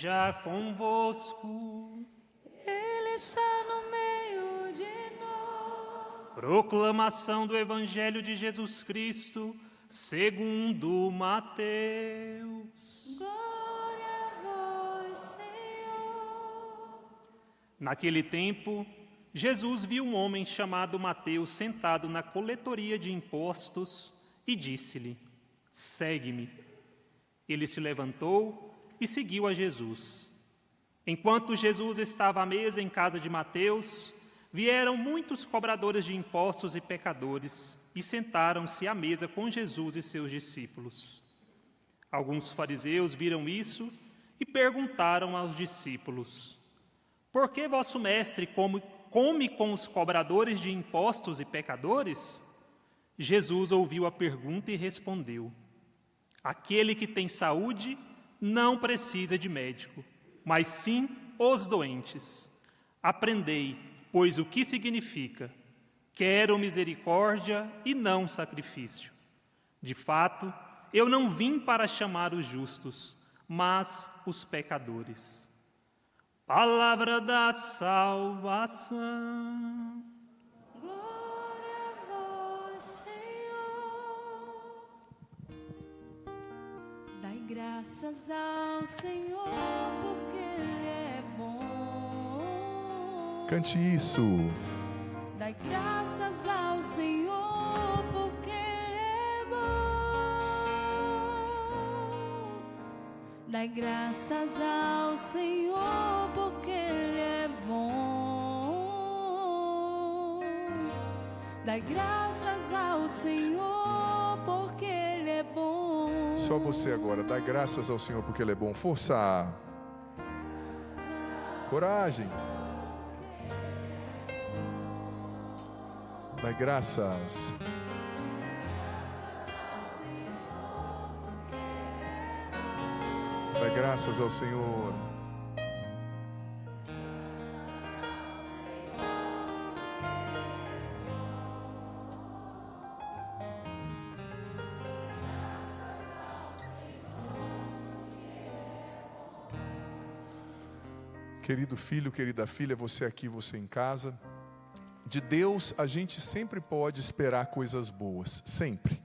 esteja convosco. Ele está no meio de nós. Proclamação do Evangelho de Jesus Cristo, segundo Mateus. Glória a vós, Senhor. Naquele tempo, Jesus viu um homem chamado Mateus sentado na coletoria de impostos e disse-lhe: segue-me. Ele se levantou e seguiu a Jesus. Enquanto Jesus estava à mesa em casa de Mateus, vieram muitos cobradores de impostos e pecadores e sentaram-se à mesa com Jesus e seus discípulos. Alguns fariseus viram isso e perguntaram aos discípulos: por que vosso mestre come com os cobradores de impostos e pecadores? Jesus ouviu a pergunta e respondeu: aquele que tem saúde não precisa de médico, mas sim os doentes. Aprendei, pois, o que significa: quero misericórdia e não sacrifício. De fato, eu não vim para chamar os justos, mas os pecadores. Palavra da salvação. Glória a vós, Senhor. Dai graças ao Senhor, porque Ele é bom. Cante isso. Dai graças ao Senhor, porque Ele é bom. Dai graças ao Senhor, porque Ele é bom. Dai graças ao Senhor, porque Ele é bom. Só você agora. Dá graças ao Senhor porque Ele é bom. Força. Coragem. Dá graças. Dá graças ao Senhor. Querido filho, querida filha, você aqui, você em casa. De Deus a gente sempre pode esperar coisas boas, sempre.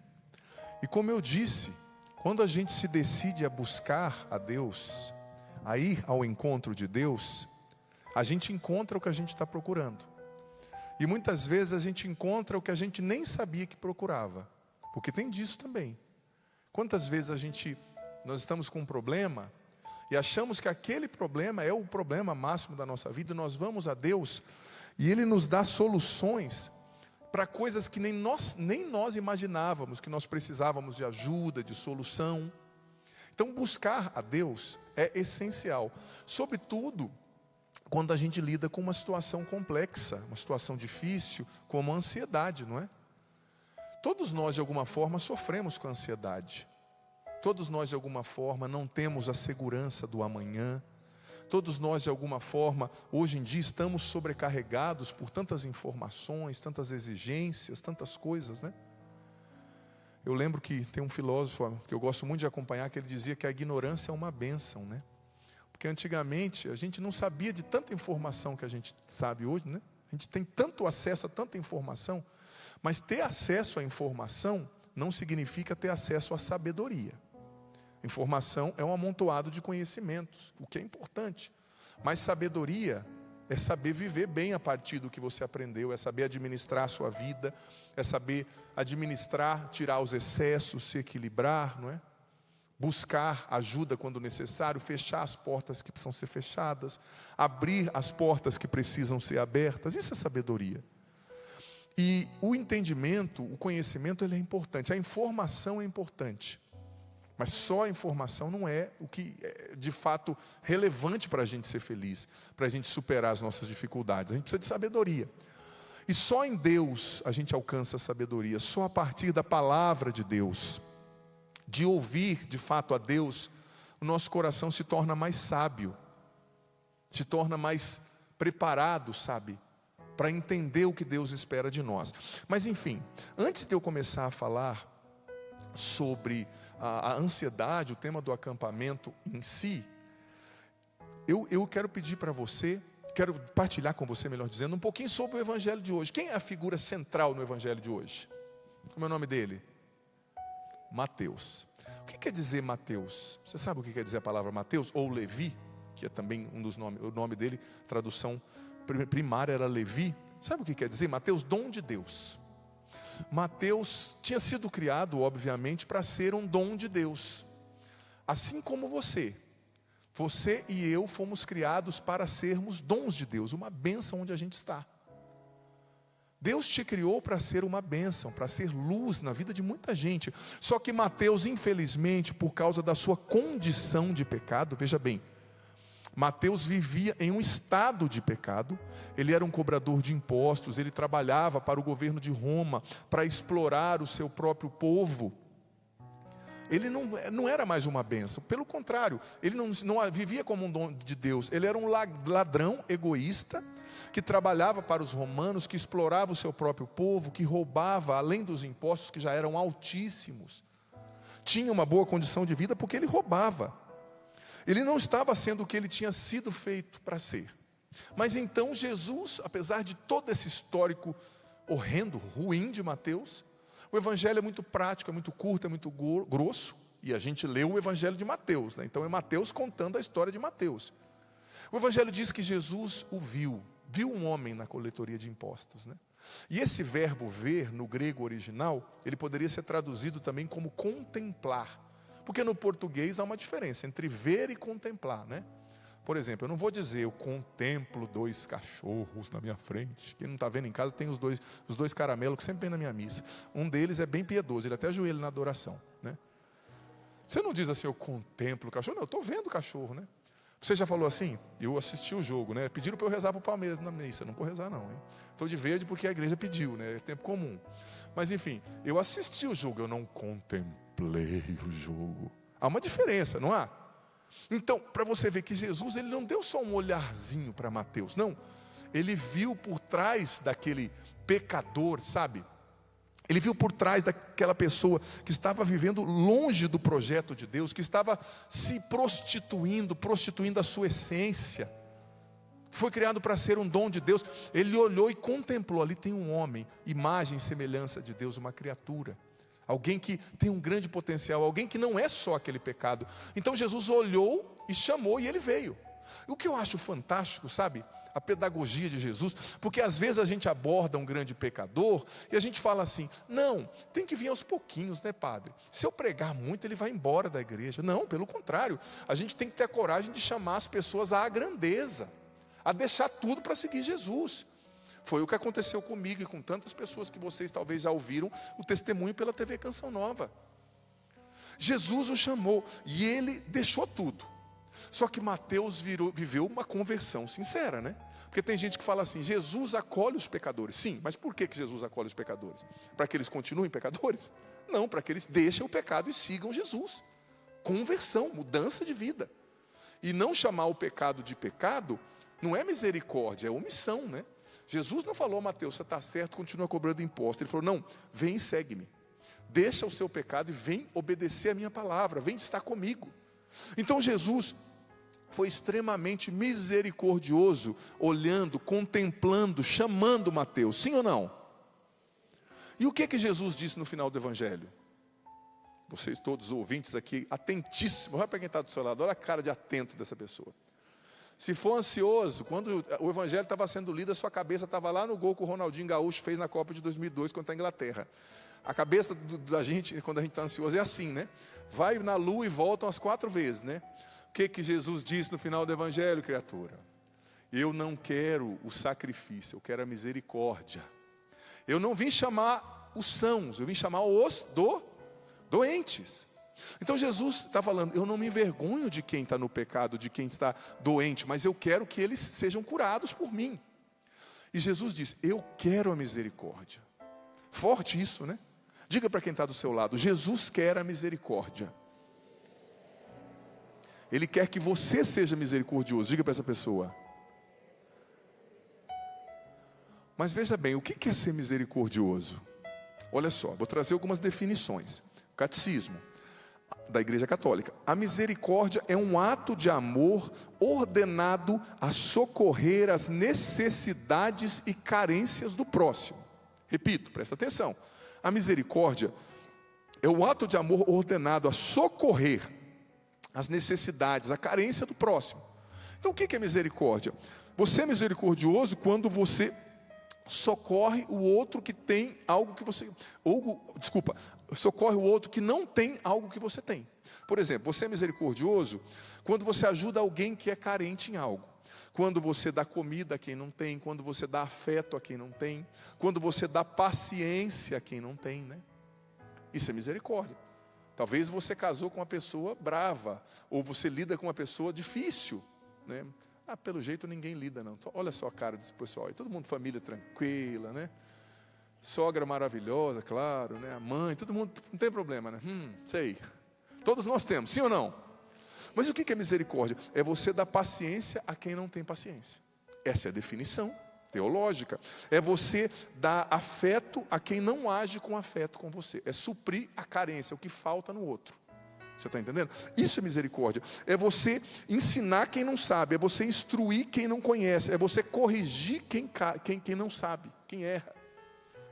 E como eu disse, quando a gente se decide a buscar a Deus, a ir ao encontro de Deus, a gente encontra o que a gente está procurando. E muitas vezes a gente encontra o que a gente nem sabia que procurava, porque tem disso também. Quantas vezes nós estamos com um problema e achamos que aquele problema é o problema máximo da nossa vida, e nós vamos a Deus e Ele nos dá soluções para coisas que nem nós imaginávamos, que nós precisávamos de ajuda, de solução. Então buscar a Deus é essencial, sobretudo quando a gente lida com uma situação complexa, uma situação difícil, como a ansiedade, não é? Todos nós de alguma forma sofremos com a ansiedade. Todos nós de alguma forma não temos a segurança do amanhã. Todos nós de alguma forma, hoje em dia, estamos sobrecarregados por tantas informações, tantas exigências, tantas coisas, né? Eu lembro que tem um filósofo que eu gosto muito de acompanhar, que ele dizia que a ignorância é uma bênção, né? Porque antigamente a gente não sabia de tanta informação que a gente sabe hoje, né? A gente tem tanto acesso a tanta informação, mas ter acesso à informação não significa ter acesso à sabedoria. Informação é um amontoado de conhecimentos, o que é importante. Mas sabedoria é saber viver bem a partir do que você aprendeu, é saber administrar a sua vida, é saber administrar, tirar os excessos, se equilibrar, não é? Buscar ajuda quando necessário, fechar as portas que precisam ser fechadas, abrir as portas que precisam ser abertas. Isso é sabedoria. E o entendimento, o conhecimento, ele é importante. A informação é importante. Mas só a informação não é o que é de fato relevante para a gente ser feliz, para a gente superar as nossas dificuldades. A gente precisa de sabedoria. E só em Deus a gente alcança a sabedoria, só a partir da palavra de Deus, de ouvir de fato a Deus, o nosso coração se torna mais sábio, se torna mais preparado, sabe, para entender o que Deus espera de nós. Mas enfim, antes de eu começar a falar sobre a ansiedade, o tema do acampamento em si, eu quero pedir para você, quero partilhar com você, melhor dizendo, um pouquinho sobre o evangelho de hoje. Quem é a figura central no evangelho de hoje? Como é o nome dele? Mateus. O que quer dizer Mateus? Você sabe o que quer dizer a palavra Mateus? Ou Levi, que é também um dos nomes, o nome dele, tradução primária era Levi. Sabe o que quer dizer? Mateus, dom de Deus. Mateus tinha sido criado, obviamente, para ser um dom de Deus. Assim como você e eu fomos criados para sermos dons de Deus, uma bênção onde a gente está. Deus te criou para ser uma bênção, para ser luz na vida de muita gente. Só que Mateus, infelizmente, por causa da sua condição de pecado, veja bem, Mateus vivia em um estado de pecado. Ele era um cobrador de impostos, ele trabalhava para o governo de Roma, para explorar o seu próprio povo. Ele não era mais uma bênção, pelo contrário, ele não vivia como um dom de Deus. Ele era um ladrão egoísta, que trabalhava para os romanos, que explorava o seu próprio povo, que roubava, além dos impostos que já eram altíssimos. Tinha uma boa condição de vida porque ele roubava. Ele não estava sendo o que ele tinha sido feito para ser. Mas então Jesus, apesar de todo esse histórico horrendo, ruim de Mateus, o evangelho é muito prático, é muito curto, é muito grosso, e a gente lê o evangelho de Mateus, né? Então é Mateus contando a história de Mateus. O evangelho diz que Jesus o viu um homem na coletoria de impostos, né? E esse verbo ver, no grego original, ele poderia ser traduzido também como contemplar, porque no português há uma diferença entre ver e contemplar, né? Por exemplo, eu não vou dizer, eu contemplo 2 cachorros na minha frente. Quem não está vendo em casa tem os dois caramelos que sempre vem na minha missa. Um deles é bem piedoso, ele até ajoelha na adoração, né? Você não diz assim, eu contemplo o cachorro. Não, eu estou vendo o cachorro, né? Você já falou assim? Eu assisti o jogo, né? Pediram para eu rezar para o Palmeiras na missa. Não vou rezar não, hein? Estou de verde porque a igreja pediu, né? É tempo comum. Mas enfim, eu assisti o jogo, eu não contemplei o jogo. Há uma diferença, não há? Então, para você ver que Jesus, ele não deu só um olharzinho para Mateus, não. Ele viu por trás daquele pecador, sabe? Ele viu por trás daquela pessoa que estava vivendo longe do projeto de Deus, que estava se prostituindo a sua essência, que foi criado para ser um dom de Deus. Ele olhou e contemplou, ali tem um homem, imagem e semelhança de Deus, uma criatura. Alguém que tem um grande potencial, alguém que não é só aquele pecado. Então Jesus olhou e chamou e ele veio. O que eu acho fantástico, sabe? A pedagogia de Jesus, porque às vezes a gente aborda um grande pecador e a gente fala assim, não, tem que vir aos pouquinhos, né, padre? Se eu pregar muito, ele vai embora da igreja. Não, pelo contrário, a gente tem que ter a coragem de chamar as pessoas à grandeza, a deixar tudo para seguir Jesus. Foi o que aconteceu comigo e com tantas pessoas que vocês talvez já ouviram o testemunho pela TV Canção Nova. Jesus o chamou e ele deixou tudo. Só que Mateus viveu uma conversão sincera, né? Porque tem gente que fala assim, Jesus acolhe os pecadores. Sim, mas por que Jesus acolhe os pecadores? Para que eles continuem pecadores? Não, para que eles deixem o pecado e sigam Jesus. Conversão, mudança de vida. E não chamar o pecado de pecado, não é misericórdia, é omissão, né? Jesus não falou, Mateus, você está certo, continua cobrando imposto. Ele falou, não, vem e segue-me. Deixa o seu pecado e vem obedecer a minha palavra, vem estar comigo. Então Jesus foi extremamente misericordioso, olhando, contemplando, chamando Mateus, sim ou não? E o que Jesus disse no final do evangelho? Vocês todos os ouvintes aqui, atentíssimos, olha para quem está do seu lado, olha a cara de atento dessa pessoa. Se for ansioso, quando o evangelho estava sendo lido, a sua cabeça estava lá no gol que o Ronaldinho Gaúcho fez na Copa de 2002 contra a Inglaterra. A cabeça da gente, quando a gente está ansioso, é assim, né? Vai na lua e volta umas 4 vezes, né? O que Jesus disse no final do evangelho, criatura? Eu não quero o sacrifício, eu quero a misericórdia. Eu não vim chamar os sãos, eu vim chamar os doentes. Então Jesus está falando, eu não me envergonho de quem está no pecado, de quem está doente, mas eu quero que eles sejam curados por mim. E Jesus diz, eu quero a misericórdia. Forte isso, né? Diga para quem está do seu lado, Jesus quer a misericórdia. Ele quer que você seja misericordioso, diga para essa pessoa. Mas veja bem, o que é ser misericordioso? Olha só, vou trazer algumas definições. Catecismo. da Igreja Católica. A misericórdia é um ato de amor ordenado a socorrer as necessidades e carências do próximo. Repito, presta atenção. A misericórdia é um ato de amor ordenado a socorrer as necessidades, a carência do próximo. Então o que é misericórdia? Você é misericordioso quando você socorre o outro que tem algo que você... socorre o outro que não tem algo que você tem. Por exemplo, você é misericordioso quando você ajuda alguém que é carente em algo. Quando você dá comida a quem não tem, quando você dá afeto a quem não tem, quando você dá paciência a quem não tem, né? Isso é misericórdia. Talvez você casou com uma pessoa brava, ou você lida com uma pessoa difícil, né? Pelo jeito ninguém lida não. Olha só a cara desse pessoal aí, todo mundo família tranquila, né? Sogra maravilhosa, claro, né? A mãe, todo mundo, não tem problema, né? Sei. Todos nós temos, sim ou não? Mas o que é misericórdia? É você dar paciência a quem não tem paciência. Essa é a definição teológica. É você dar afeto a quem não age com afeto com você. É suprir a carência, o que falta no outro. Você está entendendo? Isso é misericórdia. É você ensinar quem não sabe. É você instruir quem não conhece. É você corrigir quem não sabe, quem erra.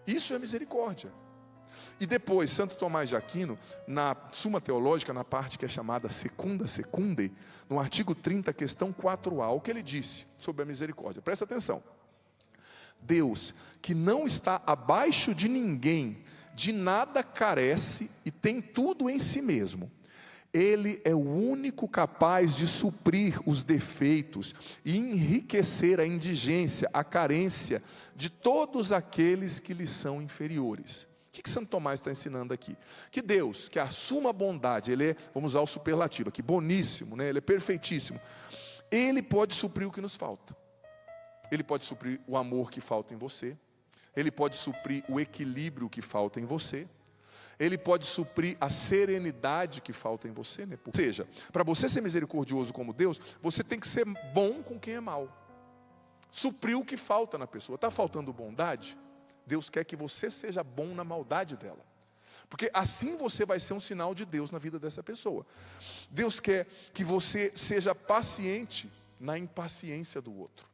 Isso é misericórdia. E depois, Santo Tomás de Aquino, na Suma Teológica, na parte que é chamada Secunda Secundae, no artigo 30, questão 4a, o que ele disse sobre a misericórdia? Presta atenção. Deus, que não está abaixo de ninguém, de nada carece e tem tudo em si mesmo. Ele é o único capaz de suprir os defeitos e enriquecer a indigência, a carência de todos aqueles que lhe são inferiores. O que Santo Tomás está ensinando aqui? Que Deus, que assuma a bondade, Ele é, vamos usar o superlativo aqui, boníssimo, né? Ele é perfeitíssimo. Ele pode suprir o que nos falta. Ele pode suprir o amor que falta em você. Ele pode suprir o equilíbrio que falta em você. Ele pode suprir a serenidade que falta em você, né? Ou seja, para você ser misericordioso como Deus, você tem que ser bom com quem é mau. Suprir o que falta na pessoa. Está faltando bondade? Deus quer que você seja bom na maldade dela. Porque assim você vai ser um sinal de Deus na vida dessa pessoa. Deus quer que você seja paciente na impaciência do outro.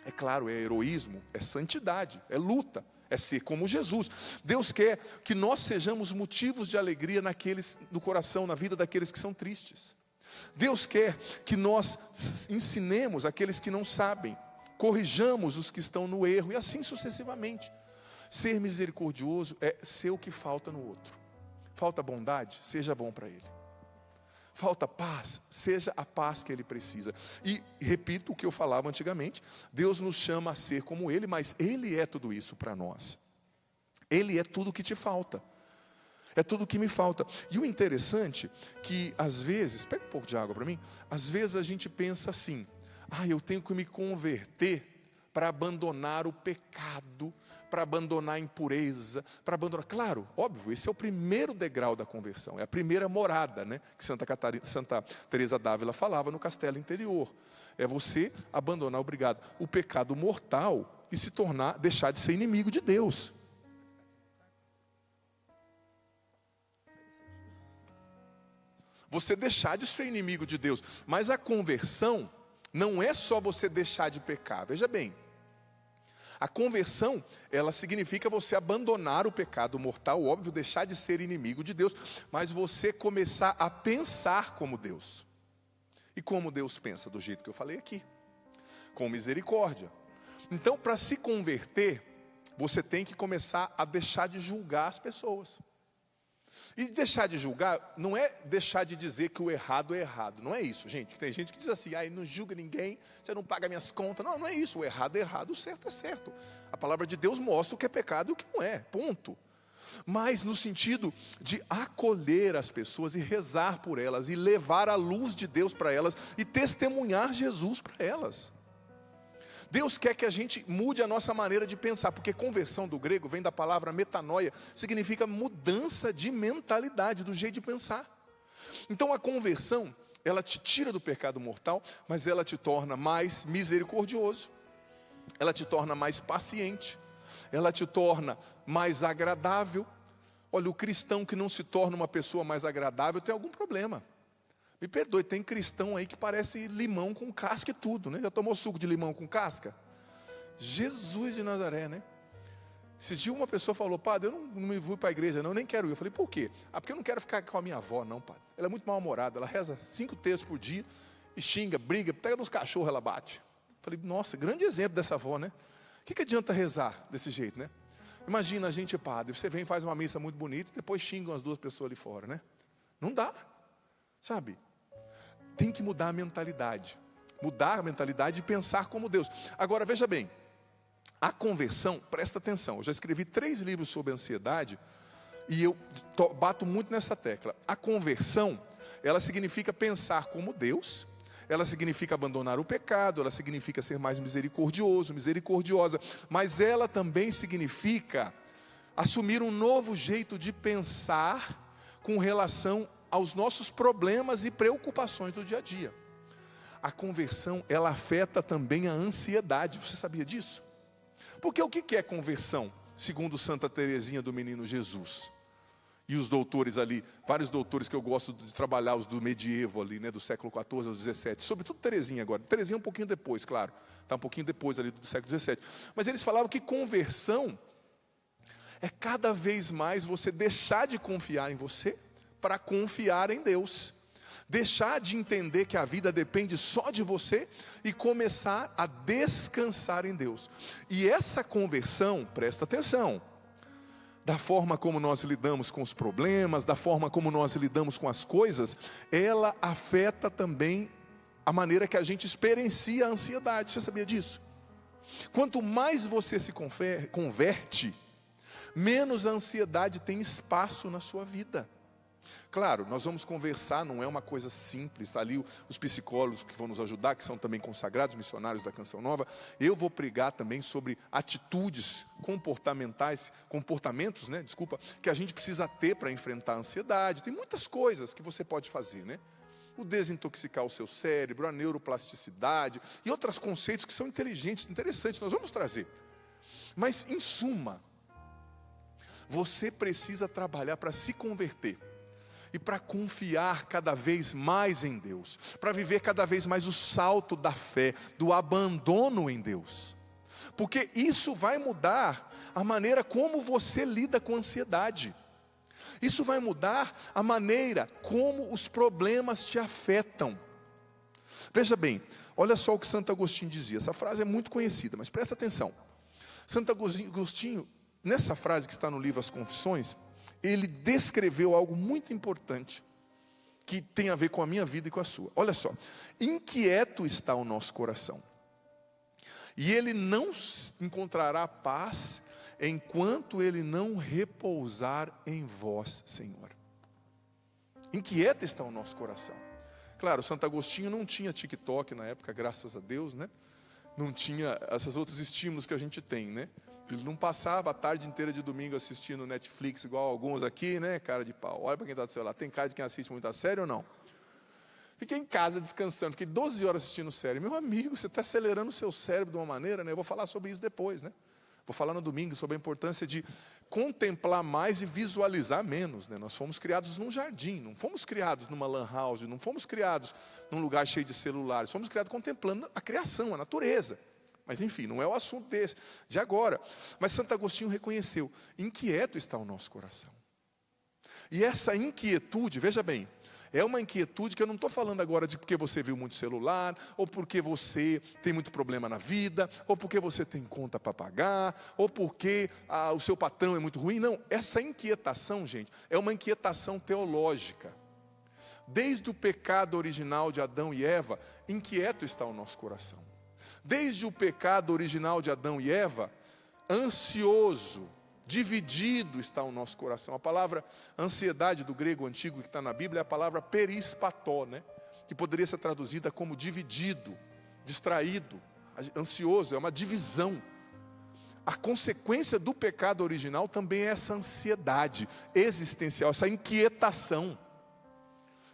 É claro, é heroísmo, é santidade, é luta. É ser como Jesus. Deus quer que nós sejamos motivos de alegria no coração, na vida daqueles que são tristes. Deus quer que nós ensinemos aqueles que não sabem, corrijamos os que estão no erro e assim sucessivamente. Ser misericordioso é ser o que falta no outro. Falta bondade, seja bom para ele. Falta paz, seja a paz que ele precisa. E repito o que eu falava antigamente, Deus nos chama a ser como ele, mas ele é tudo isso para nós. Ele é tudo que te falta. É tudo que me falta. E o interessante que às vezes, pega um pouco de água para mim, às vezes a gente pensa assim, eu tenho que me converter para abandonar o pecado, para abandonar a impureza, para abandonar... Claro, óbvio, esse é o primeiro degrau da conversão, é a primeira morada, né, que Santa Teresa d'Ávila falava no castelo interior. É você abandonar, o pecado mortal e deixar de ser inimigo de Deus. Você deixar de ser inimigo de Deus. Mas a conversão não é só você deixar de pecar, veja bem. A conversão, ela significa você abandonar o pecado mortal, óbvio, deixar de ser inimigo de Deus, mas você começar a pensar como Deus. E como Deus pensa? Do jeito que eu falei aqui, com misericórdia. Então, para se converter, você tem que começar a deixar de julgar as pessoas. E deixar de julgar não é deixar de dizer que o errado é errado. Não é isso, gente. Tem gente que diz assim, não julga ninguém, você não paga minhas contas. Não, não é isso. O errado é errado, o certo é certo. A palavra de Deus mostra o que é pecado e o que não é. Ponto. Mas no sentido de acolher as pessoas e rezar por elas, e levar a luz de Deus para elas, e testemunhar Jesus para elas. Deus quer que a gente mude a nossa maneira de pensar, porque conversão do grego vem da palavra metanoia, significa mudança de mentalidade, do jeito de pensar. Então a conversão, ela te tira do pecado mortal, mas ela te torna mais misericordioso, ela te torna mais paciente, ela te torna mais agradável. Olha, o cristão que não se torna uma pessoa mais agradável tem algum problema. Me perdoe, tem cristão aí que parece limão com casca e tudo, né? Já tomou suco de limão com casca? Jesus de Nazaré, né? Esse dia uma pessoa falou: padre, eu não me vou para a igreja não, eu nem quero ir. Eu falei: por quê? Ah, porque eu não quero ficar com a minha avó não, padre. Ela é muito mal-humorada, ela reza 5 terços por dia e xinga, briga, pega nos cachorros, ela bate. Eu falei: nossa, grande exemplo dessa avó, né? O que adianta rezar desse jeito, né? Imagina a gente, padre, você vem e faz uma missa muito bonita, depois xingam as 2 pessoas ali fora, né? Não dá, sabe? Tem que mudar a mentalidade. Mudar a mentalidade e pensar como Deus. Agora, veja bem, a conversão, presta atenção, eu já escrevi 3 livros sobre ansiedade, e eu bato muito nessa tecla. A conversão, ela significa pensar como Deus, ela significa abandonar o pecado, ela significa ser mais misericordioso, misericordiosa, mas ela também significa assumir um novo jeito de pensar com relação aos nossos problemas e preocupações do dia a dia. A conversão, ela afeta também a ansiedade, você sabia disso? Porque o que é conversão, segundo Santa Teresinha do Menino Jesus? E os doutores ali, vários doutores que eu gosto de trabalhar, os do medievo ali, né, do século XIV ao XVII, sobretudo Teresinha agora. Teresinha um pouquinho depois, claro, está um pouquinho depois ali do século XVII. Mas eles falavam que conversão é cada vez mais você deixar de confiar em você para confiar em Deus. Deixar de entender que a vida depende só de você e começar a descansar em Deus. E essa conversão, presta atenção, da forma como nós lidamos com os problemas, da forma como nós lidamos com as coisas, ela afeta também a maneira que a gente experiencia a ansiedade. Você sabia disso? Quanto mais você se converte, menos a ansiedade tem espaço na sua vida. Claro, nós vamos conversar, não é uma coisa simples, está ali os psicólogos que vão nos ajudar, que são também consagrados missionários da Canção Nova. Eu vou pregar também sobre atitudes comportamentos, né, que a gente precisa ter para enfrentar a ansiedade. Tem muitas coisas que você pode fazer, né? O desintoxicar o seu cérebro, a neuroplasticidade e outros conceitos que são inteligentes, interessantes, nós vamos trazer. Mas, em suma, você precisa trabalhar para se converter. E para confiar cada vez mais em Deus, para viver cada vez mais o salto da fé, do abandono em Deus, porque isso vai mudar a maneira como você lida com a ansiedade, isso vai mudar a maneira como os problemas te afetam. Veja bem, olha só o que Santo Agostinho dizia, essa frase é muito conhecida, mas presta atenção. Santo Agostinho, nessa frase que está no livro As Confissões, ele descreveu algo muito importante, que tem a ver com a minha vida e com a sua. Olha só, inquieto está o nosso coração, e ele não encontrará paz, enquanto ele não repousar em vós, Senhor. Inquieto está o nosso coração. Claro, Santo Agostinho não tinha TikTok na época, graças a Deus, né? Não tinha esses outros estímulos que a gente tem, né? Ele não passava a tarde inteira de domingo assistindo Netflix, igual alguns aqui, né? Cara de pau. Olha para quem está do celular. Tem cara de quem assiste muito a série ou não? Fiquei em casa descansando. Fiquei 12 horas assistindo série. Meu amigo, você está acelerando o seu cérebro de uma maneira, né? Eu vou falar sobre isso depois, né? Vou falar no domingo sobre a importância de contemplar mais e visualizar menos, né? Nós fomos criados num jardim, não fomos criados numa lan house, não fomos criados num lugar cheio de celulares. Fomos criados contemplando a criação, a natureza. Mas enfim, não é o assunto de agora. Mas Santo Agostinho reconheceu, inquieto está o nosso coração. E essa inquietude, veja bem, é uma inquietude que eu não estou falando agora de porque você viu muito celular, ou porque você tem muito problema na vida, ou porque você tem conta para pagar, ou porque o seu patrão é muito ruim. Não, essa inquietação, gente, é uma inquietação teológica. Desde o pecado original de Adão e Eva, inquieto está o nosso coração. Desde o pecado original de Adão e Eva, ansioso, dividido está o nosso coração. A palavra ansiedade do grego antigo que está na Bíblia é a palavra perispató, né? Que poderia ser traduzida como dividido, distraído, ansioso, é uma divisão. A consequência do pecado original também é essa ansiedade existencial, essa inquietação.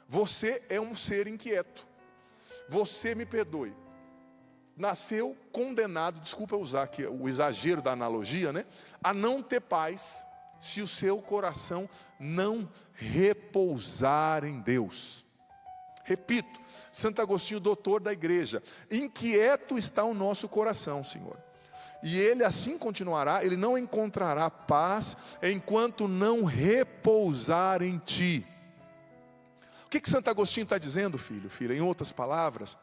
Você é um ser inquieto. Você, me perdoe, nasceu condenado, desculpa eu usar aqui o exagero da analogia, né? A não ter paz, se o seu coração não repousar em Deus. Repito, Santo Agostinho, doutor da igreja: inquieto está o nosso coração, Senhor, e ele assim continuará, ele não encontrará paz enquanto não repousar em Ti. O que Santo Agostinho está dizendo, filha? Em outras palavras,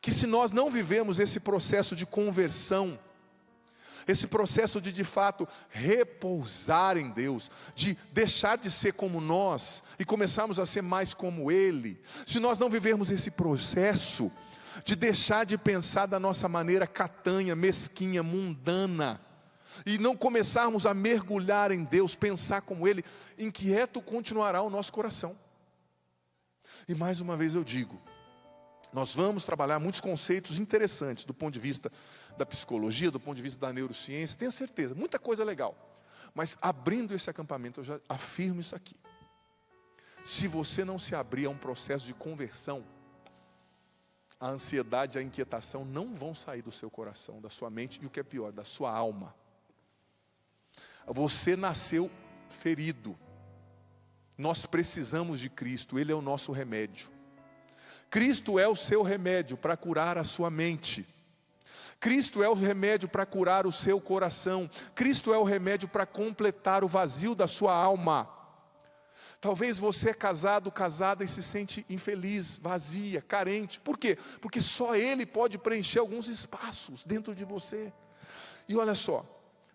que se nós não vivemos esse processo de conversão, esse processo de fato repousar em Deus, de deixar de ser como nós e começarmos a ser mais como Ele, se nós não vivermos esse processo de deixar de pensar da nossa maneira catanha, mesquinha, mundana, e não começarmos a mergulhar em Deus, pensar como Ele, inquieto continuará o nosso coração. E mais uma vez eu digo, nós vamos trabalhar muitos conceitos interessantes do ponto de vista da psicologia, do ponto de vista da neurociência, tenha certeza, muita coisa legal. Mas abrindo esse acampamento, eu já afirmo isso aqui: se você não se abrir a um processo de conversão, a ansiedade e a inquietação não vão sair do seu coração, da sua mente, e o que é pior, da sua alma. Você nasceu ferido, nós precisamos de Cristo, Ele é o nosso remédio. Cristo é o seu remédio para curar a sua mente. Cristo é o remédio para curar o seu coração. Cristo é o remédio para completar o vazio da sua alma. Talvez você é casado, casada e se sente infeliz, vazia, carente. Por quê? Porque só Ele pode preencher alguns espaços dentro de você. E olha só,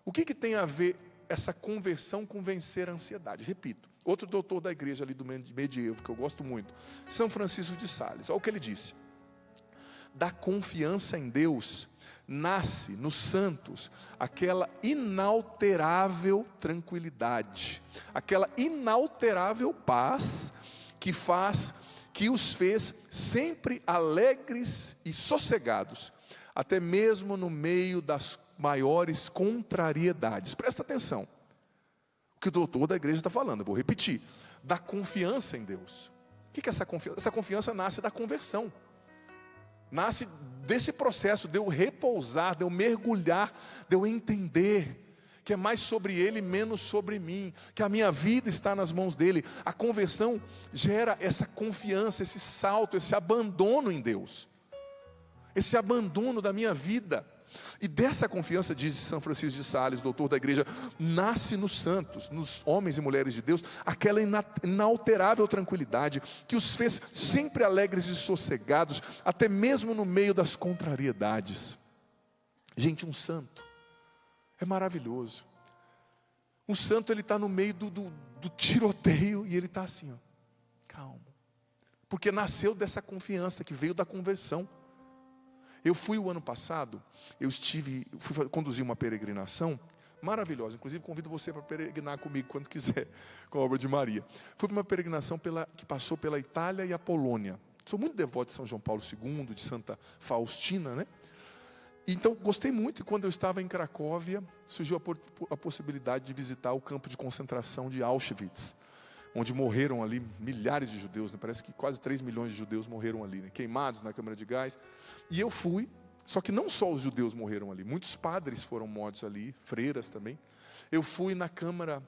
o que tem a ver essa conversão com vencer a ansiedade? Repito, outro doutor da igreja ali do medievo, que eu gosto muito, São Francisco de Sales, olha o que ele disse: da confiança em Deus nasce nos santos aquela inalterável tranquilidade, aquela inalterável paz que os fez sempre alegres e sossegados, até mesmo no meio das maiores contrariedades. Presta atenção, o que o doutor da igreja está falando, eu vou repetir: da confiança em Deus. O que é essa confiança? Essa confiança nasce da conversão, nasce desse processo de eu repousar, de eu mergulhar, de eu entender que é mais sobre Ele, menos sobre mim, que a minha vida está nas mãos dEle. A conversão gera essa confiança, esse salto, esse abandono em Deus, esse abandono da minha vida. E dessa confiança, diz São Francisco de Sales, doutor da igreja, nasce nos santos, nos homens e mulheres de Deus, aquela inalterável tranquilidade que os fez sempre alegres e sossegados, até mesmo no meio das contrariedades. Gente, um santo é maravilhoso. Um santo, ele está no meio do tiroteio e ele está assim, ó, calmo, porque nasceu dessa confiança que veio da conversão. Eu fui o ano passado, fui conduzir uma peregrinação maravilhosa, inclusive convido você para peregrinar comigo quando quiser, com a obra de Maria. Fui para uma peregrinação que passou pela Itália e a Polônia. Sou muito devoto de São João Paulo II, de Santa Faustina, né? Então gostei muito, e quando eu estava em Cracóvia, surgiu a possibilidade de visitar o campo de concentração de Auschwitz, onde morreram ali milhares de judeus, né? Parece que quase 3 milhões de judeus morreram ali, né? Queimados na câmara de gás. E eu fui, só que não só os judeus morreram ali, muitos padres foram mortos ali, freiras também. Eu fui na câmara,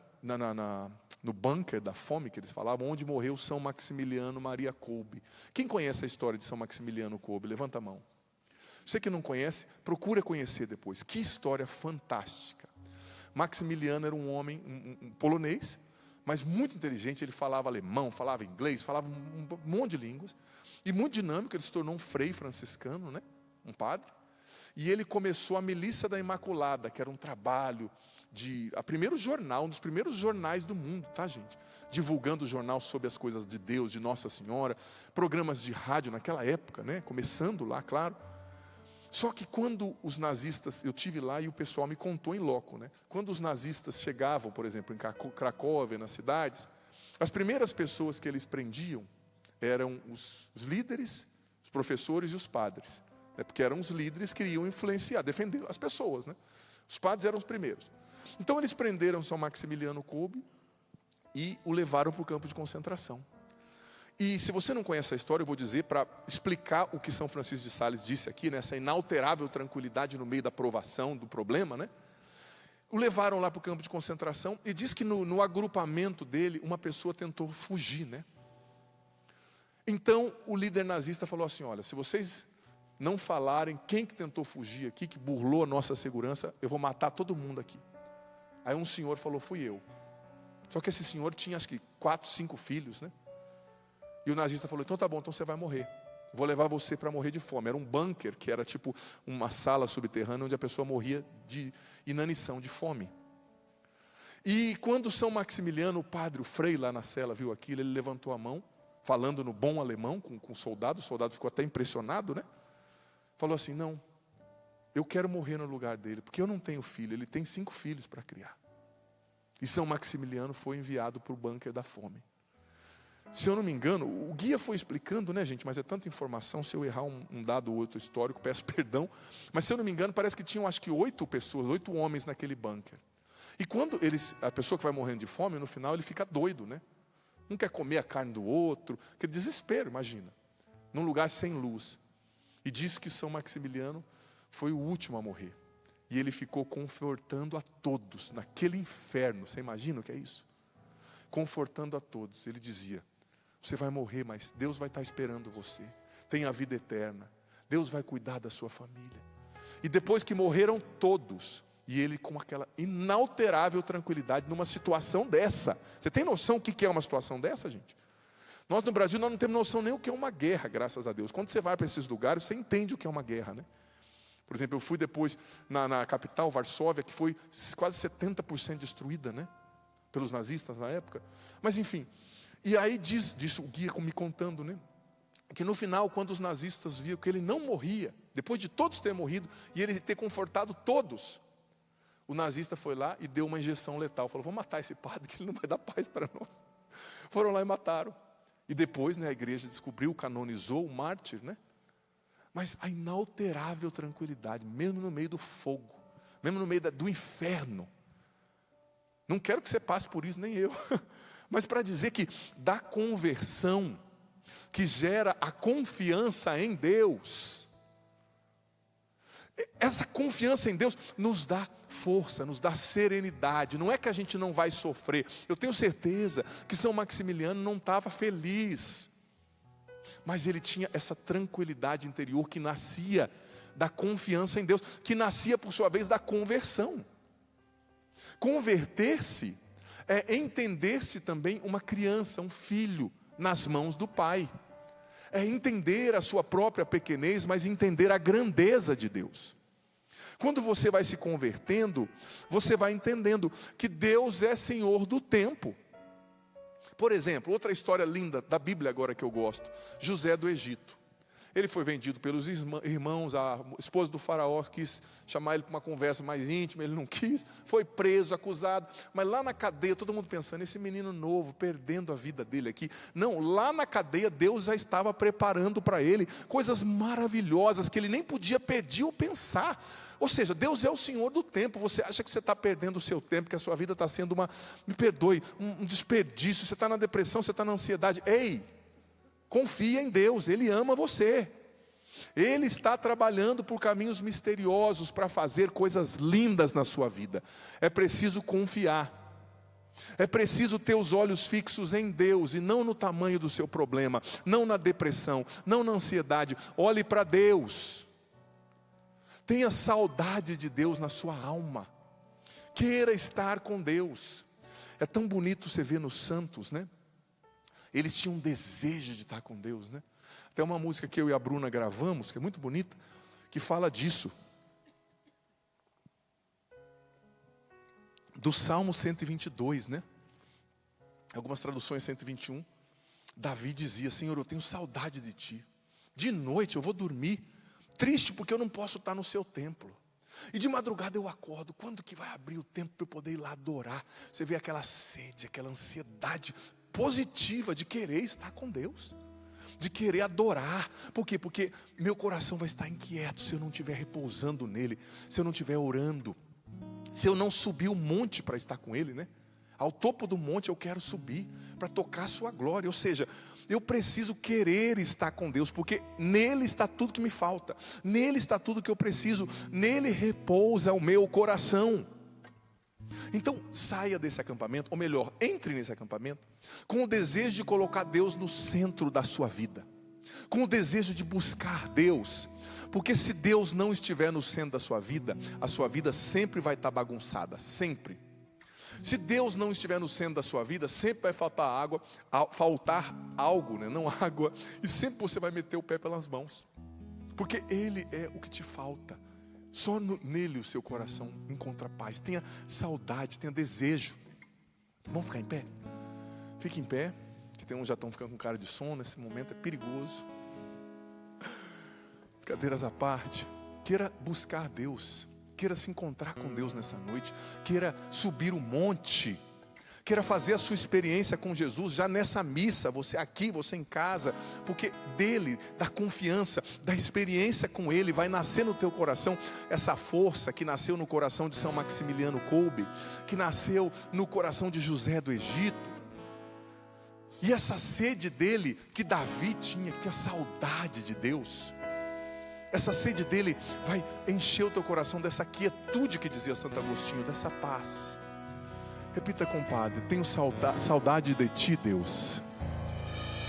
no bunker da fome, que eles falavam, onde morreu São Maximiliano Maria Kolbe. Quem conhece a história de São Maximiliano Kolbe? Levanta a mão. Você que não conhece, procura conhecer depois. Que história fantástica. Maximiliano era um homem, um polonês, mas muito inteligente. Ele falava alemão, falava inglês, falava um monte de línguas, e muito dinâmico. Ele se tornou um frei franciscano, né? Um padre, e ele começou a Milícia da Imaculada, que era um trabalho a primeiro jornal, um dos primeiros jornais do mundo, tá, gente? Divulgando o jornal sobre as coisas de Deus, de Nossa Senhora, programas de rádio naquela época, né? Começando lá, claro. Só que quando os nazistas, eu tive lá e o pessoal me contou em loco, né? Quando os nazistas chegavam, por exemplo, em Cracóvia, nas cidades, as primeiras pessoas que eles prendiam eram os líderes, os professores e os padres, né? Porque eram os líderes que iriam influenciar, defender as pessoas, né? Os padres eram os primeiros. Então eles prenderam São Maximiliano Kolbe e o levaram para o campo de concentração. E se você não conhece a história, eu vou dizer para explicar o que São Francisco de Sales disse aqui, nessa inalterável tranquilidade no meio da provação, do problema, né? O levaram lá para o campo de concentração e diz que no agrupamento dele, uma pessoa tentou fugir, né? Então, o líder nazista falou assim, olha, se vocês não falarem quem que tentou fugir aqui, que burlou a nossa segurança, eu vou matar todo mundo aqui. Aí um senhor falou, fui eu. Só que esse senhor tinha acho que 4, 5 filhos, né? E o nazista falou, então tá bom, então você vai morrer. Vou levar você para morrer de fome. Era um bunker, que era tipo uma sala subterrânea, onde a pessoa morria de inanição, de fome. E quando São Maximiliano, o padre, o frei lá na cela, viu aquilo, ele levantou a mão, falando no bom alemão com o soldado ficou até impressionado, né? Falou assim, não, eu quero morrer no lugar dele, porque eu não tenho filho, ele tem 5 filhos para criar. E São Maximiliano foi enviado para o bunker da fome. Se eu não me engano, o guia foi explicando, né, gente, mas é tanta informação, se eu errar um dado ou outro histórico, peço perdão, mas se eu não me engano, parece que tinham acho que 8 pessoas, 8 homens naquele bunker. E quando a pessoa que vai morrendo de fome, no final ele fica doido, né? Não quer comer a carne do outro, aquele desespero, imagina, num lugar sem luz. E diz que São Maximiliano foi o último a morrer. E ele ficou confortando a todos, naquele inferno, você imagina o que é isso? Confortando a todos, ele dizia, você vai morrer, mas Deus vai estar esperando você, tem a vida eterna, Deus vai cuidar da sua família. E depois que morreram todos, e ele com aquela inalterável tranquilidade, numa situação dessa, você tem noção o que é uma situação dessa, gente? Nós no Brasil nós não temos noção nem o que é uma guerra, graças a Deus. Quando você vai para esses lugares, você entende o que é uma guerra, né? Por exemplo, eu fui depois na capital, Varsóvia, que foi quase 70% destruída, né? Pelos nazistas na época. Mas enfim, e aí diz o guia me contando, né? Que no final, quando os nazistas viram que ele não morria, depois de todos terem morrido, e ele ter confortado todos, o nazista foi lá e deu uma injeção letal. Falou, vamos matar esse padre, que ele não vai dar paz para nós. Foram lá e mataram. E depois, né, a igreja descobriu, canonizou o mártir, né? Mas a inalterável tranquilidade, mesmo no meio do fogo, mesmo no meio do inferno. Não quero que você passe por isso, nem eu. Mas para dizer que da conversão, que gera a confiança em Deus, essa confiança em Deus nos dá força, nos dá serenidade. Não é que a gente não vai sofrer. Eu tenho certeza que São Maximiliano não estava feliz, mas ele tinha essa tranquilidade interior que nascia da confiança em Deus, que nascia por sua vez da conversão. Converter-se é entender-se também uma criança, um filho nas mãos do Pai. É entender a sua própria pequenez, mas entender a grandeza de Deus. Quando você vai se convertendo, você vai entendendo que Deus é Senhor do tempo. Por exemplo, outra história linda da Bíblia agora que eu gosto, José do Egito. Ele foi vendido pelos irmãos, a esposa do faraó quis chamar ele para uma conversa mais íntima, ele não quis, foi preso, acusado, mas lá na cadeia, todo mundo pensando, esse menino novo, perdendo a vida dele aqui. Não, lá na cadeia, Deus já estava preparando para ele coisas maravilhosas que ele nem podia pedir ou pensar. Ou seja, Deus é o Senhor do tempo. Você acha que você está perdendo o seu tempo, que a sua vida está sendo me perdoe, um desperdício, você está na depressão, você está na ansiedade. Ei, confia em Deus, Ele ama você. Ele está trabalhando por caminhos misteriosos para fazer coisas lindas na sua vida. É preciso confiar. É preciso ter os olhos fixos em Deus e não no tamanho do seu problema, não na depressão, não na ansiedade. Olhe para Deus. Tenha saudade de Deus na sua alma. Queira estar com Deus. É tão bonito você ver nos santos, né? Eles tinham um desejo de estar com Deus, né? Tem uma música que eu e a Bruna gravamos, que é muito bonita, que fala disso. Do Salmo 122, né? Algumas traduções 121. Davi dizia, Senhor, eu tenho saudade de Ti. De noite eu vou dormir, triste porque eu não posso estar no Seu templo. E de madrugada eu acordo, quando que vai abrir o templo para eu poder ir lá adorar? Você vê aquela sede, aquela ansiedade positiva de querer estar com Deus, de querer adorar. Por quê? Porque meu coração vai estar inquieto se eu não estiver repousando nele, se eu não estiver orando, se eu não subir o monte para estar com ele, né? Ao topo do monte eu quero subir para tocar a sua glória. Ou seja, eu preciso querer estar com Deus, porque nele está tudo que me falta, nele está tudo que eu preciso, nele repousa o meu coração. Então saia desse acampamento, ou melhor, entre nesse acampamento com o desejo de colocar Deus no centro da sua vida, com o desejo de buscar Deus, porque se Deus não estiver no centro da sua vida, a sua vida sempre vai estar bagunçada, sempre. Se Deus não estiver no centro da sua vida, sempre vai faltar água, faltar algo, né? Não água, e sempre você vai meter o pé pelas mãos, porque Ele é o que te falta. Só nele o seu coração encontra paz. Tenha saudade, tenha desejo. Vamos ficar em pé? Fique em pé, que tem uns já estão ficando com cara de sono. Nesse momento é perigoso. Cadeiras à parte. Queira buscar Deus, queira se encontrar com Deus nessa noite, queira subir o monte, queira fazer a sua experiência com Jesus já nessa missa, você aqui, você em casa, porque dele, da confiança, da experiência com ele, vai nascer no teu coração essa força que nasceu no coração de São Maximiliano Kolbe, que nasceu no coração de José do Egito, e essa sede dele que Davi tinha saudade de Deus. Essa sede dele vai encher o teu coração dessa quietude que dizia Santo Agostinho, dessa paz. Repita, compadre: tenho saudade de ti, Deus.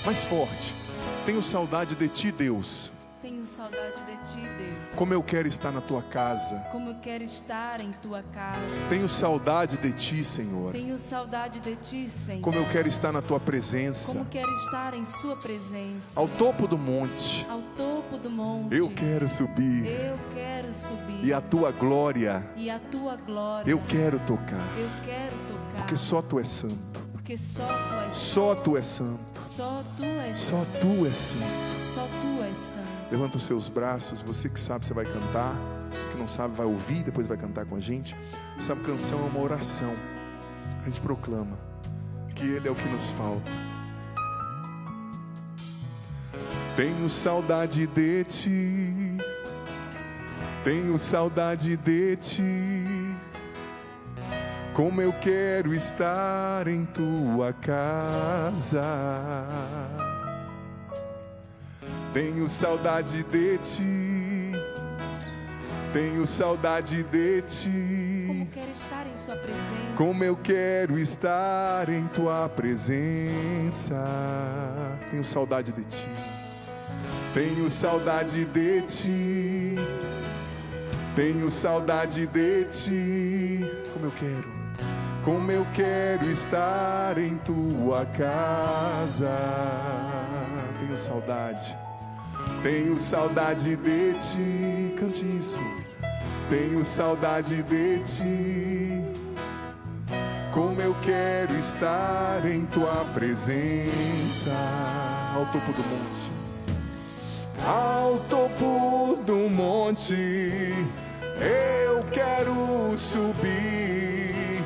Mais forte: tenho saudade de ti, Deus. Tenho saudade de ti, Deus. Como eu quero estar na tua casa. Como eu quero estar em tua casa. Tenho saudade de ti, Senhor. Tenho saudade de ti, Senhor. Como eu quero estar na tua presença. Como quero estar em sua presença. Ao topo do monte. Ao topo do monte. Eu quero subir. Eu quero subir. E a tua glória. E a tua glória. Eu quero tocar. Eu quero tocar. Porque só tu és santo. Porque só tu és santo. Só tu és santo. Só tu és Só santo. tu és santo. Só tu és santo. Levanta os seus braços. Você que sabe, você vai cantar. Você que não sabe, vai ouvir, depois vai cantar com a gente. Essa canção é uma oração. A gente proclama que Ele é o que nos falta. Tenho saudade de ti. Tenho saudade de ti. Como eu quero estar em tua casa. Tenho saudade de ti. Tenho saudade de ti. Como quero estar em sua presença. Como eu quero estar em tua presença. Tenho saudade de ti. Tenho saudade de ti. Tenho saudade de ti. Como eu quero. Como eu quero estar em tua casa. Tenho saudade. Tenho saudade de ti. Cante isso. Tenho saudade de ti. Como eu quero estar em tua presença. Ao topo do monte. Ao topo do monte eu quero subir,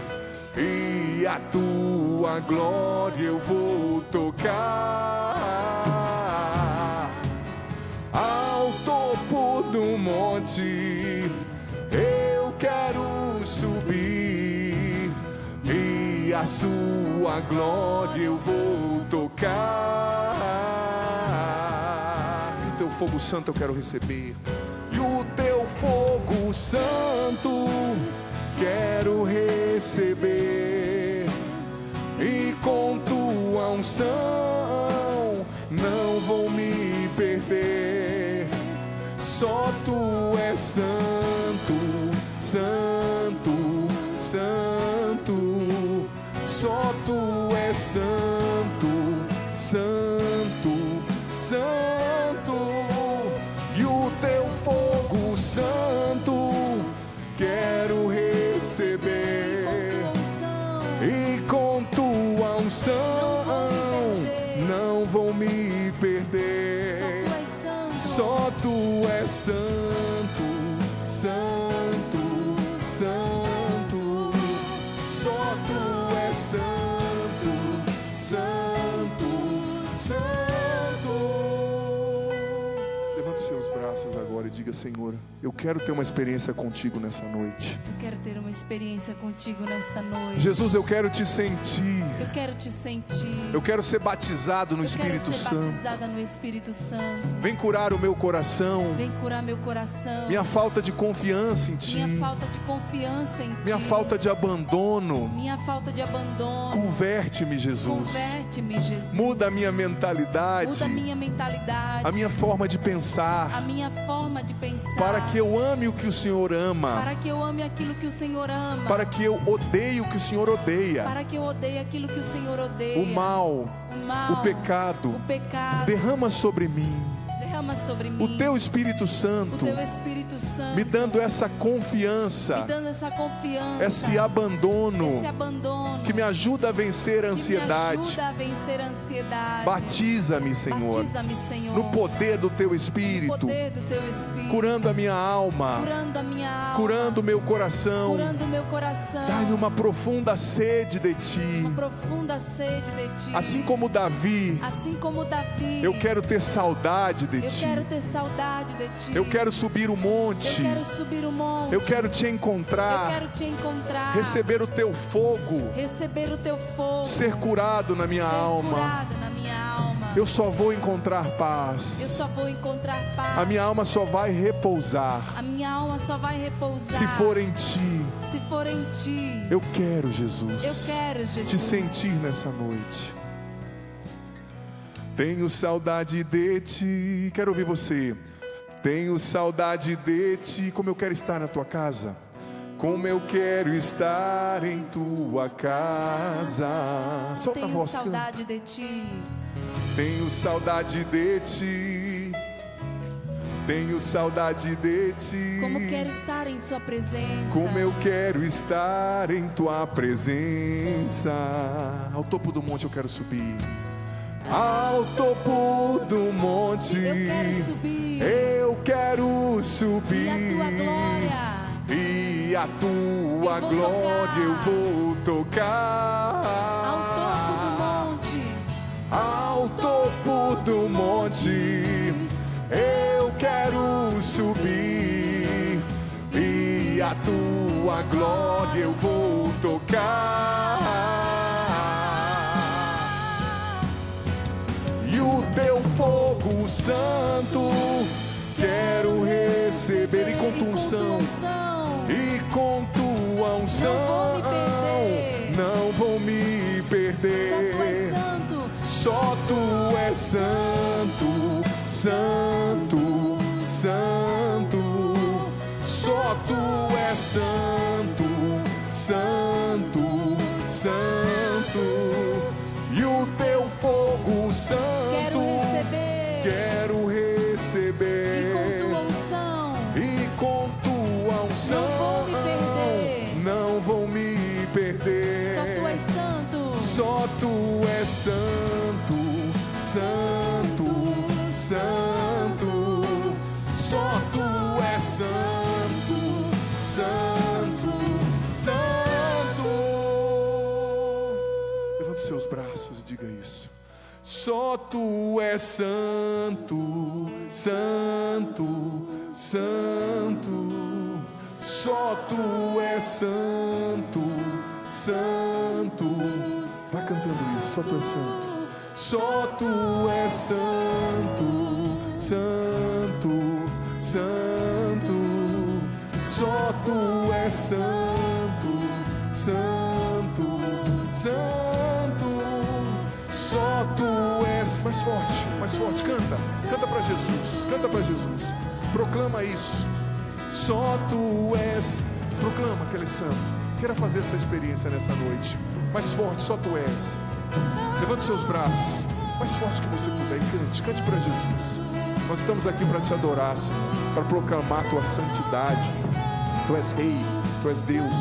e a tua glória eu vou tocar. Ao topo do monte eu quero subir, e a sua glória eu vou tocar. Teu fogo santo eu quero receber, e o teu fogo santo quero receber, e com tua unção não vou me perder. Só tu és santo, santo, santo. Só tu és santo, santo, santo. E o teu fogo santo quero receber, e com tua unção não vou me perder. Só tu és santo, santo, santo. Só tu és santo, santo, santo. Levante seus braços agora e diga: Senhor, eu quero ter uma experiência contigo nessa noite. Eu quero ter uma experiência contigo nesta noite. Jesus, eu quero te sentir. Eu quero te sentir. Eu quero ser batizado no Eu Espírito quero ser Santo. batizada no Espírito Santo. Vem curar o meu coração. Vem curar meu coração. Minha falta de confiança em Ti. Minha falta de confiança em Minha Ti. falta de abandono. Minha falta de abandono. Converte-me, Jesus. Converte-me, Jesus. Muda a minha mentalidade. Muda a minha mentalidade. A minha forma de A pensar. minha forma de pensar. Para que eu ame o que o Senhor ama. Para que eu ame aquilo que o Senhor ama. Para que eu odeie o que o Senhor odeia. Para que eu odeie aquilo que o Senhor odeia. O mal, O mal, o pecado. o pecado. Derrama sobre mim Derrama sobre mim o Teu Espírito o Santo, Teu Espírito Santo, me dando essa confiança, me dando essa confiança, esse abandono, esse abandono que me ajuda a vencer a que ansiedade. me ajuda a vencer a ansiedade. Batiza-me, Senhor, Batiza-me, Senhor, no poder do Teu no Espírito, poder do Teu Espírito, curando a minha alma, curando a minha alma, curando o meu coração. curando o meu coração. Dai-me uma profunda sede de Ti. Uma profunda sede de Ti. Assim como Davi, Assim como Davi, eu quero ter saudade de eu Ti. quero ter saudade de Ti. Eu quero subir o monte. Eu quero subir o monte. Eu quero Te Eu encontrar. quero te encontrar. Receber o Teu fogo. Receber o Teu fogo. Ser curado na minha ser alma. curado na minha alma. Eu só vou encontrar Eu paz. só vou encontrar paz. A minha alma só vai repousar A minha alma só vai repousar. se for em Ti. Se for em Ti. Eu quero, Jesus, Eu quero, Jesus, te sentir nessa noite. Tenho saudade de Ti. Quero ouvir você. Tenho saudade de Ti. Como eu quero estar na Tua casa. Como eu quero estar em Tua casa. Solta a Tenho voz. saudade de Ti. Tenho saudade de Ti. Tenho saudade de Ti. Como quero estar em Sua presença. Como eu quero estar em Tua presença. Ao topo do monte eu quero subir. Ao topo do monte Eu quero subir. eu quero subir. E a Tua glória. E a Tua glória eu vou tocar. Ao topo do monte. Ao topo do monte eu quero subir. E a Tua glória eu vou tocar. E o Teu fogo santo quero receber. E com Tua unção, e com Tua unção, não vou me perder. Só Tu és santo. Só Tu és santo, santo, santo. Só Tu és santo, santo, santo. E o Teu fogo santo quero receber. E com Tua unção, não vou me perder. Só Tu és santo. Só Tu és santo, santo, santo. Só Tu és santo, santo, santo. Levante seus braços e diga isso. Só Tu és santo, santo, santo. Só Tu és santo, santo. Vai cantando isso. Só Tu és santo. Só Tu és santo, santo, santo. Só Tu és santo, santo, santo. Só Tu és. Mais forte, canta para Jesus, canta para Jesus, proclama isso. Só Tu és, proclama que Ele é santo. Quero fazer essa experiência nessa noite, mais forte, só Tu és. Levante seus braços, mais forte que você puder, e cante para Jesus. Nós estamos aqui para Te adorar, Senhor, para proclamar Tua santidade. Tu és Rei, Tu és Deus,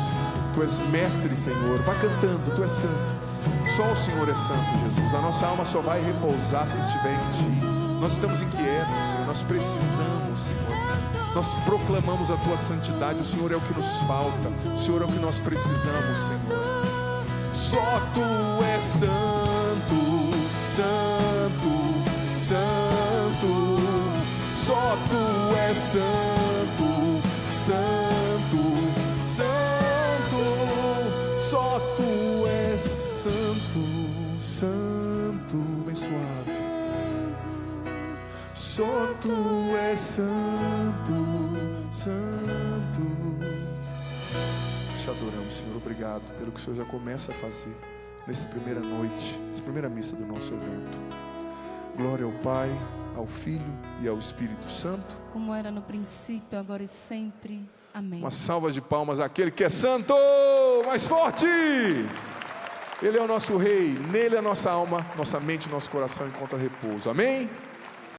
Tu és Mestre, Senhor. Vai cantando, Tu és santo. Só o Senhor é santo, Jesus. A nossa alma só vai repousar se estiver em Ti. Nós estamos inquietos, Senhor. Nós precisamos, Senhor. Nós proclamamos a Tua santidade. O Senhor é o que nos falta. O Senhor é o que nós precisamos, Senhor. Só Tu és santo, santo, santo. Só Só tu és santo, santo, santo. Só tu és santo, santo, bem suave. Só tu és santo, santo. Te adoramos, Senhor. Obrigado pelo que o Senhor já começa a fazer nessa primeira noite, nessa primeira missa do nosso evento. Glória ao Pai, ao Filho e ao Espírito Santo. Como era no princípio, agora e sempre. Amém. Uma salva de palmas àquele que é santo, mais forte. Ele é o nosso Rei, nele a nossa alma, nossa mente e nosso coração encontram repouso. Amém?